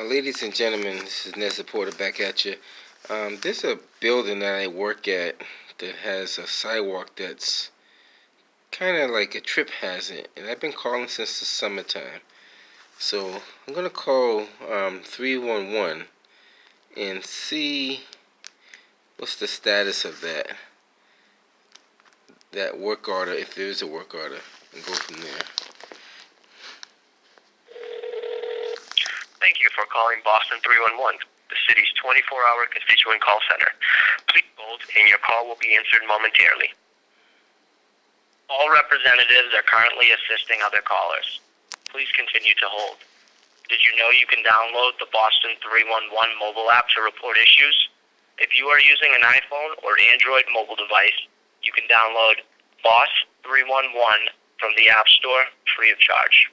Ladies and gentlemen, this is Ned Porter back at you. There's a building that I work at that has a sidewalk that's kind of like a trip hazard, and I've been calling since the summertime. So I'm gonna call 311 and see what's the status of that work order, if there is a work order, and go from there. Thank you for calling Boston 311, the city's 24-hour constituent call center. Please hold, and your call will be answered momentarily. All representatives are currently assisting other callers. Please continue to hold. Did you know you can download the Boston 311 mobile app to report issues? If you are using an iPhone or Android mobile device, you can download Boss 311 from the App Store free of charge.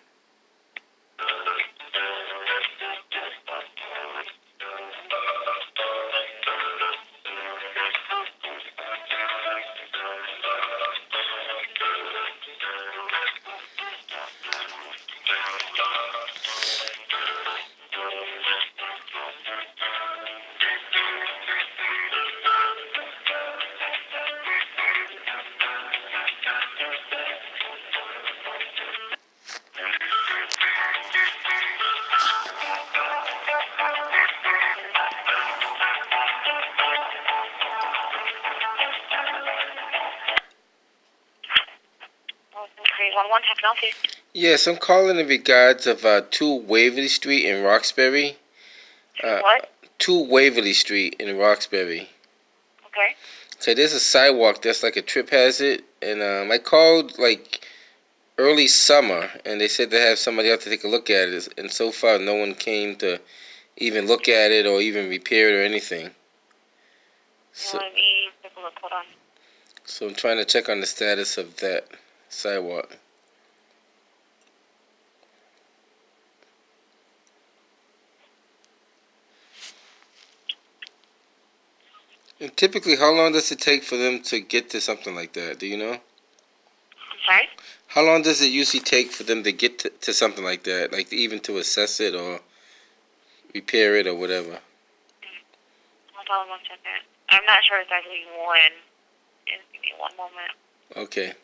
How can I help you? Yes, I'm calling in regards of 2 Waverly Street in Roxbury. What? 2 Waverly Street in Roxbury. Okay. So there's a sidewalk that's like a trip hazard, and I called like early summer, and they said they have somebody out to take a look at it, and so far no one came to even look at it or even repair it or anything. So, let me take a look. Hold on. So I'm trying to check on the status of that sidewalk. And typically, how long does it take for them to get to something like that? Do you know? I'm sorry? How long does it usually take for them to get to something like that? Like even to assess it or repair it or whatever? Hold on 1 second. I'm not sure exactly when. Just give me 1 moment. Okay.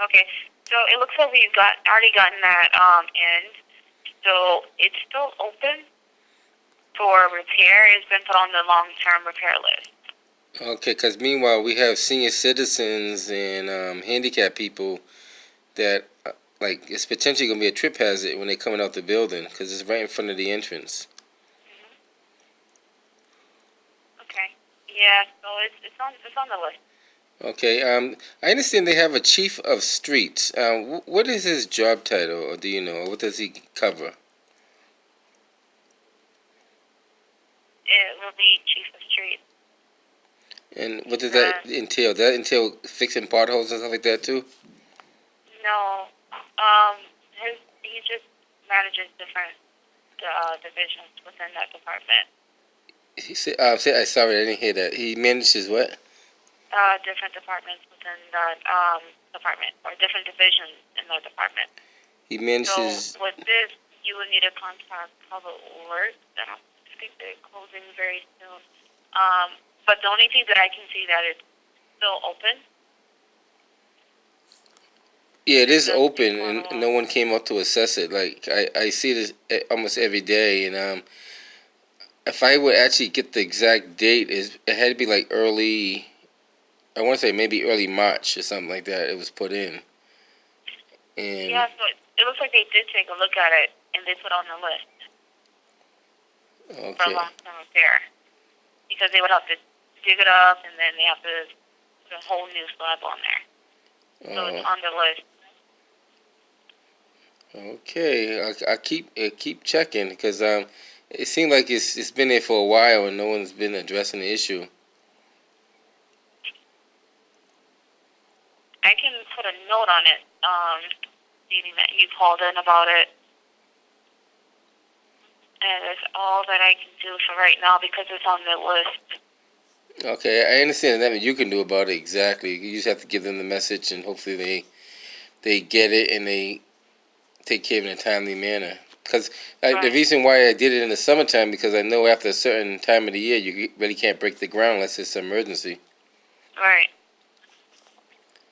Okay, so it looks like we've already gotten that in. So it's still open for repair. It's been put on the long-term repair list. Okay, because meanwhile we have senior citizens and handicapped people that like it's potentially gonna be a trip hazard when they're coming out the building because it's right in front of the entrance. Okay. Yeah. So it's on the list. Okay. I understand they have a chief of streets. What is his job title, or do you know? What does he cover? It will be chief of street. And what does that entail? Does that entail fixing potholes and stuff like that too? No. He just manages different divisions within that department. He said, sorry, I didn't hear that. He manages what? Different departments within that department, or different divisions in the department. He manages. So with this, you would need to contact Public Works. I don't think they're closing very soon. But the only thing that I can see that is still open. Yeah, it is open, and no one came up to assess it. Like I see this almost every day, and if I would actually get the exact date, it had to be like early. I want to say maybe early March or something like that. It was put in. And yeah, so it looks like they did take a look at it and they put on the list for long-term repair, because they would have to dig it up and then they have to put a whole new slab on there. So it's on the list. Okay, I keep checking because it seemed like it's been there for a while and no one's been addressing the issue. I I can put a note on it, stating that you called in about it. And that's all that I can do for right now because it's on the list. Okay, I understand that. You can do about it exactly. You just have to give them the message, and hopefully they get it and they take care of it in a timely manner. Because the reason why I did it in the summertime, because I know after a certain time of the year you really can't break the ground unless it's an emergency. Right.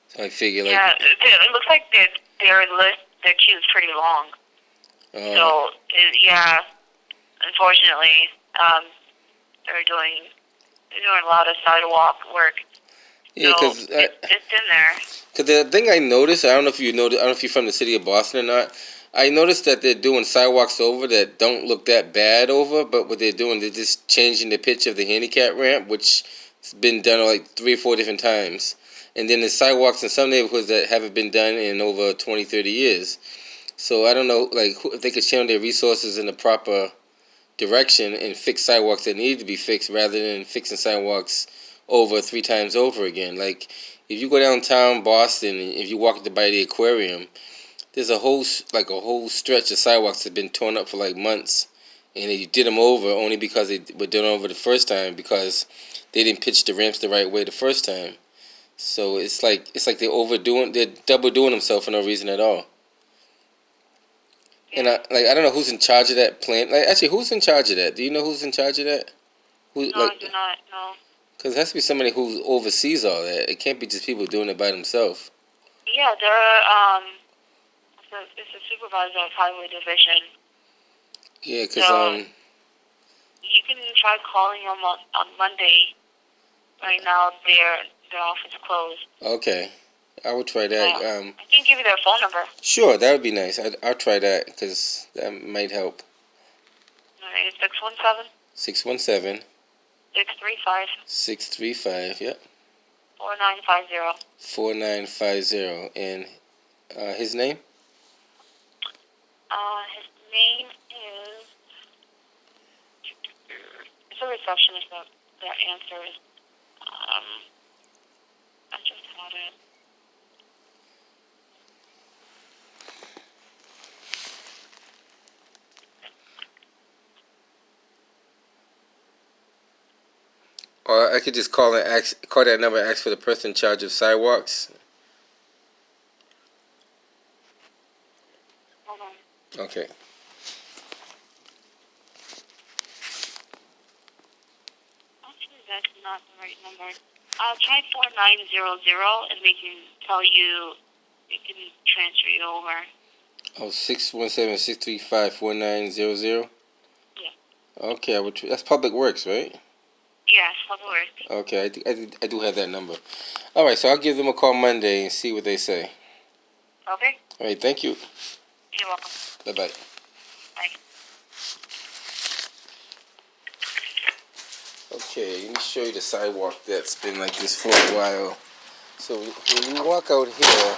So I figure like it looks like their queue's pretty long. So yeah, unfortunately, they're doing a lot of sidewalk work. Yeah, because so it's in there. Because the thing I noticed, I don't know if you noticed, I don't know if you're from the city of Boston or not. I noticed that they're doing sidewalks over that don't look that bad over, but what they're doing, they're just changing the pitch of the handicap ramp, which has been done like 3 or 4 different times. And then the sidewalks in some neighborhoods that haven't been done in over 20, 30 years. So I don't know, like, if they could channel their resources in the proper direction and fix sidewalks that need to be fixed rather than fixing sidewalks over 3 times over again. Like, if you go downtown Boston, if you walk by the aquarium, there's a whole stretch of sidewalks that have been torn up for like months, and they did them over only because they were done over the first time because they didn't pitch the ramps the right way the first time. So it's like they're double doing themselves for no reason at all. And I don't know who's in charge of that plant. Like, actually, who's in charge of that? Do you know who's in charge of that? No, I do not know. Because it has to be somebody who oversees all that. It can't be just people doing it by themselves. Yeah, they're it's a supervisor of highway division. Yeah, because you can try calling them on Monday. Right now, their office closed. Okay, I will try that. I can give you their phone number. Sure, that would be nice. I'll try that because that might help. All right, it's 617. 635. 635. Yep. 4950. 4950. And his name? His name is. It's a receptionist that answers. I just had it. Or I could just call that number and ask for the person in charge of sidewalks. Hold on. Okay. Actually, that's not the right number. Try 4900 and they can tell you, they can transfer you over. Oh, 617-635-4900? Yeah. Okay, that's Public Works, right? Yes, Public Works. Okay, I do have that number. All right, so I'll give them a call Monday and see what they say. Okay. All right, thank you. You're welcome. Bye-bye. Bye. Okay, let me show you the sidewalk that's been like this for a while. So when you walk out here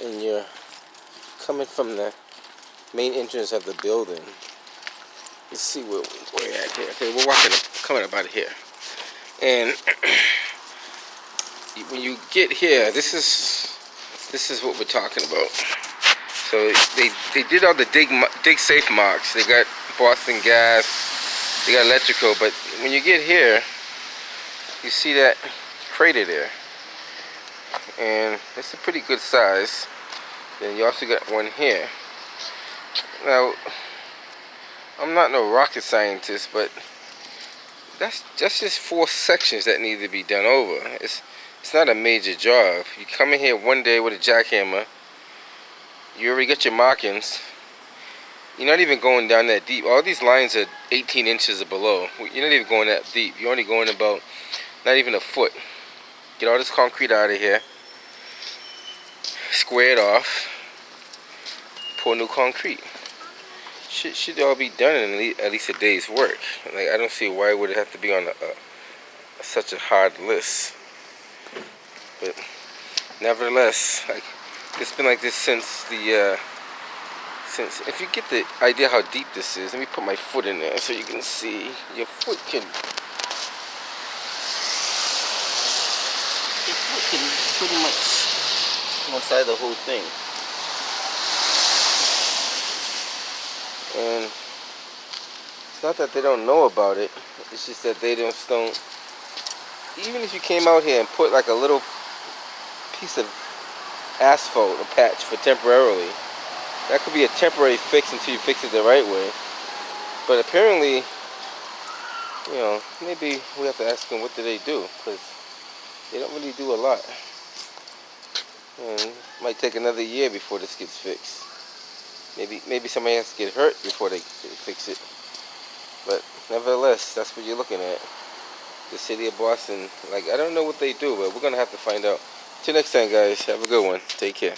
and you're coming from the main entrance of the building, let's see where we're at here. Okay, we're coming up out of here. And when you get here, this is what we're talking about. So they did all the dig safe marks. They got Boston Gas, they got electrical, but when you get here, you see that crater there. And it's a pretty good size. Then you also got one here. Now, I'm not no rocket scientist, but that's just 4 sections that need to be done over. It's not a major job. You come in here one day with a jackhammer, you already got your markings. You're not even going down that deep. All these lines are 18 inches or below. You're not even going that deep. You're only going about not even a foot. Get all this concrete out of here. Square it off. Pour new concrete. Should all be done in at least a day's work. Like, I don't see why would it have to be on such a hard list. But nevertheless, like, it's been like this since if you get the idea how deep this is, let me put my foot in there so you can see. Your foot can pretty much inside the whole thing. And it's not that they don't know about it. It's just that they just don't. Even if you came out here and put like a little piece of asphalt, a patch for temporarily, that could be a temporary fix until you fix it the right way. But apparently, you know, maybe we have to ask them what do they do, because they don't really do a lot. And it might take another year before this gets fixed. Maybe somebody has to get hurt before they fix it. But nevertheless, that's what you're looking at. The city of Boston, like, I don't know what they do, but we're going to have to find out. Till next time, guys. Have a good one. Take care.